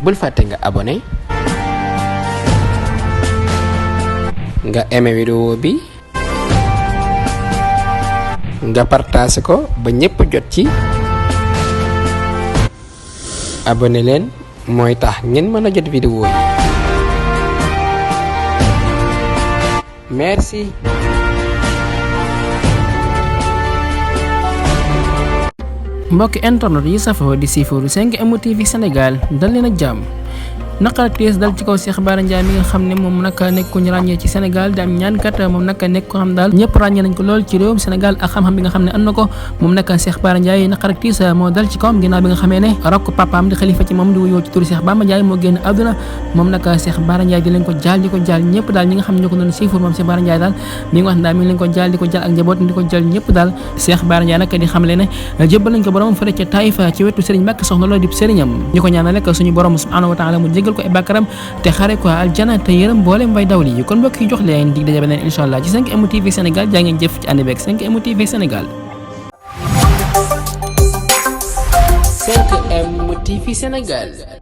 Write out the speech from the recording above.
bul fàtte nga abonné nga aimé vidéo bi nga partage ko ba ñépp jot ci abonné leen mooy tax ngeen mën a jot vidéo yi merci. mbokk internet yi safoo di siifuru 5M TV Sénégal dal leen ak jàmm. naqar tiis dal ci kaw Cheikh Bara Ndiaye mi nga xam ne moom nag nekk ku ñu ràññee ci Sénégal di am ñaankat moom nag nekk ko xam daal ñëpp ràññee nañ ko lool ci réewum Sénégal ak xam-xam bi nga xam ne am na ko moom nag Cheikh Bara Ndiaye naqar tiis moo dal ci kawam ginnaaw bi nga xamee ne rakk papaam di xalifa ci moom di wuyoo ci turu Cheikh Bamba Ndiaye moo génn àdduna moom nag Cheikh Bara Ndiaye di leen ko jaal di ko jaal ñëpp daal ñi nga xam ne ñoo ko doon siifur moom Cheikh Bara Ndiaye daal mi ngi wax daal mi ngi leen ko jaal di ko jaal ak njaboot di ko jaal ñëpp daal Cheikh Bara Ndiaye nag di xamle ne jébbal nañ ko borom fële ca Taïf ci wetu Serigne Mbacké Soxna Lo di sëriñam ñu ko ñaanal rek suñu borom subhanahu wa taala mu jéggal ko ay bàkkaram te xare ko aljana te yërëm mboolem way dawli yi kon mbokk yi jox leen dig daje beneen incha allah ci 5M TV Sénégal jaa ngeen jëf ci ànd beeg 5M TV Sénégal. 5M TV Sénégal.